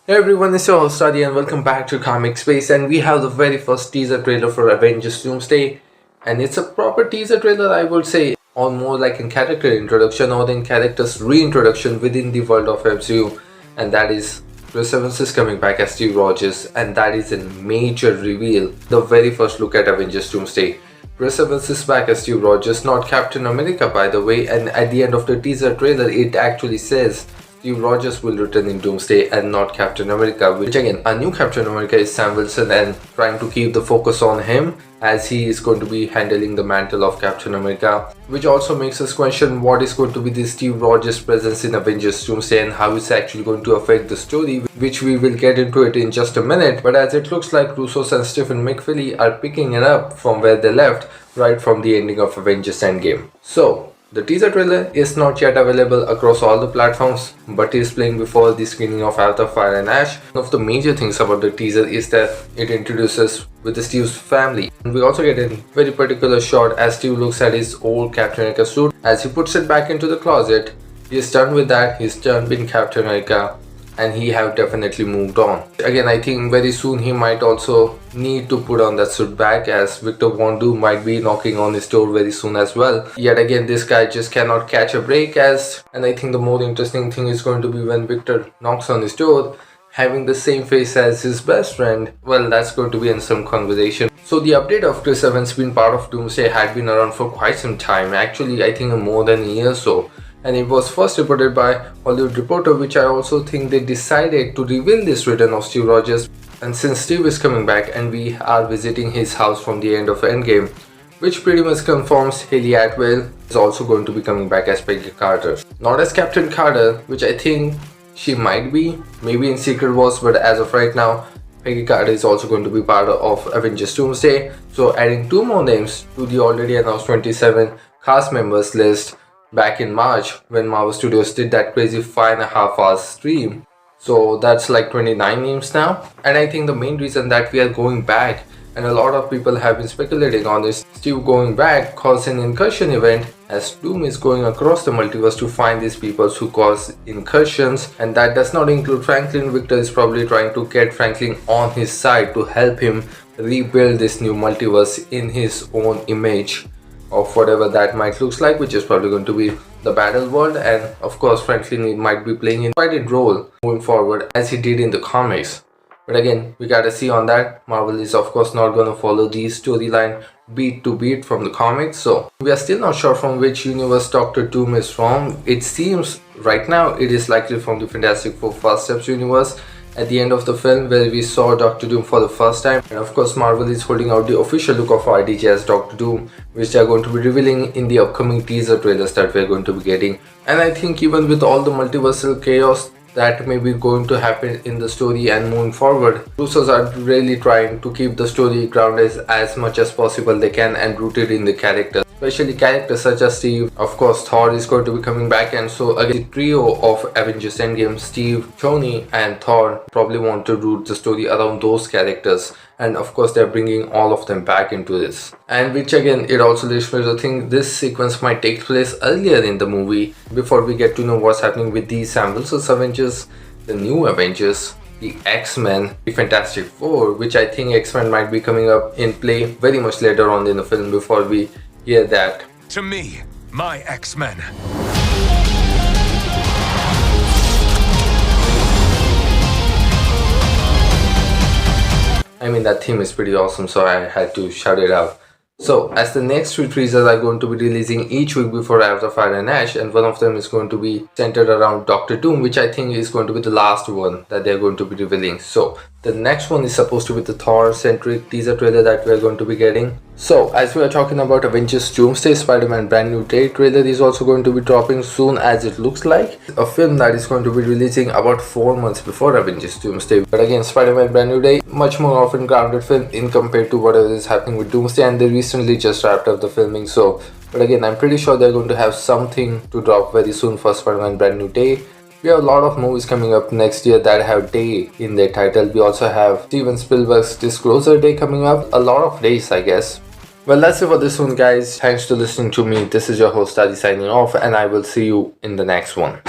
Hey everyone, it's your host Adi and welcome back to Comic Space, and we have the very first teaser trailer for Avengers Doomsday, and it's a proper teaser trailer, I would say, or more like a character introduction or in character's reintroduction within the world of MCU, and that is Chris Evans is coming back as Steve Rogers, and that is a major reveal. The very first look at Avengers Doomsday. Chris Evans is back as Steve Rogers, not Captain America by the way, and at the end of the teaser trailer it actually says Steve Rogers will return in Doomsday and not Captain America, which again, a new Captain America is Sam Wilson and trying to keep the focus on him as he is going to be handling the mantle of Captain America, which also makes us question what is going to be the Steve Rogers presence in Avengers Doomsday and how it's actually going to affect the story, which we will get into it in just a minute. But as it looks like Russos and Stephen McFeely are picking it up from where they left right from the ending of Avengers Endgame. So the teaser trailer is not yet available across all the platforms, but is playing before the screening of Avatar Fire and Ash. One of the major things about the teaser is that it introduces with Steve's family. And we also get a very particular shot as Steve looks at his old Captain America suit as he puts it back into the closet. He is done with that, he's done being Captain America, and he have definitely moved on. Again, I think very soon he might also need to put on that suit back, as Victor Von Doom might be knocking on his door very soon as well. Yet again, this guy just cannot catch a break and I think the more interesting thing is going to be when Victor knocks on his door having the same face as his best friend. Well, that's going to be in some conversation. So the update of Chris Evans being part of Doomsday had been around for quite some time, actually I think more than a year or so. And it was first reported by Hollywood Reporter, which I also think they decided to reveal this return of Steve Rogers. And since Steve is coming back and we are visiting his house from the end of Endgame, which pretty much confirms Hayley Atwell is also going to be coming back as Peggy Carter. Not as Captain Carter, which I think she might be, maybe in Secret Wars, but as of right now, Peggy Carter is also going to be part of Avengers Doomsday. So adding two more names to the already announced 27 cast members list back in March when Marvel Studios did that crazy 5.5 hours stream. So that's like 29 names now. And I think the main reason that we are going back, and a lot of people have been speculating on this, Steve going back cause an incursion event as Doom is going across the multiverse to find these people who cause incursions, and that does not include Franklin. Victor is probably trying to get Franklin on his side to help him rebuild this new multiverse in his own image of whatever that might looks like, which is probably going to be the battle world. And of course Franklin might be playing a quite role moving forward as he did in the comics. But again, we gotta see on that. Marvel is of course not gonna follow the storyline beat to beat from the comics, so we are still not sure from which universe Doctor Doom is from. It seems right now it is likely from the Fantastic Four First Steps universe at the end of the film where we saw Doctor Doom for the first time. And of course Marvel is holding out the official look of RDJ as Doctor Doom, which they are going to be revealing in the upcoming teaser trailers that we are going to be getting. And I think even with all the multiversal chaos that may be going to happen in the story and moving forward, Russos are really trying to keep the story grounded as much as possible they can and rooted in the characters. Especially characters such as Steve. Of course Thor is going to be coming back, and so again the trio of Avengers Endgame, Steve, Tony and Thor, probably want to root the story around those characters, and of course they're bringing all of them back into this. And which again, it also leads me to think this sequence might take place earlier in the movie before we get to know what's happening with the Sam Wilson's Avengers, the new Avengers, the X-Men, the Fantastic Four, which I think X-Men might be coming up in play very much later on in the film before we hear that. To me, my X-Men. I mean, that theme is pretty awesome, so I had to shout it out. So, as the next three teasers are going to be releasing each week before Avatar Fire and Ash, and one of them is going to be centered around Doctor Doom, which I think is going to be the last one that they're going to be revealing. So, the next one is supposed to be the Thor-centric teaser trailer that we're going to be getting. So, as we are talking about Avengers Doomsday, Spider-Man Brand New Day trailer is also going to be dropping soon, as it looks like. A film that is going to be releasing about 4 months before Avengers Doomsday. But again, Spider-Man Brand New Day, much more often grounded film in compared to whatever is happening with Doomsday, and they recently just wrapped up the filming. So, but again, I'm pretty sure they're going to have something to drop very soon for Spider-Man Brand New Day. We have a lot of movies coming up next year that have day in their title. We also have Steven Spielberg's Disclosure Day coming up. A lot of days, I guess. Well, that's it for this one, guys. Thanks for listening to me. This is your host Adi signing off, and I will see you in the next one.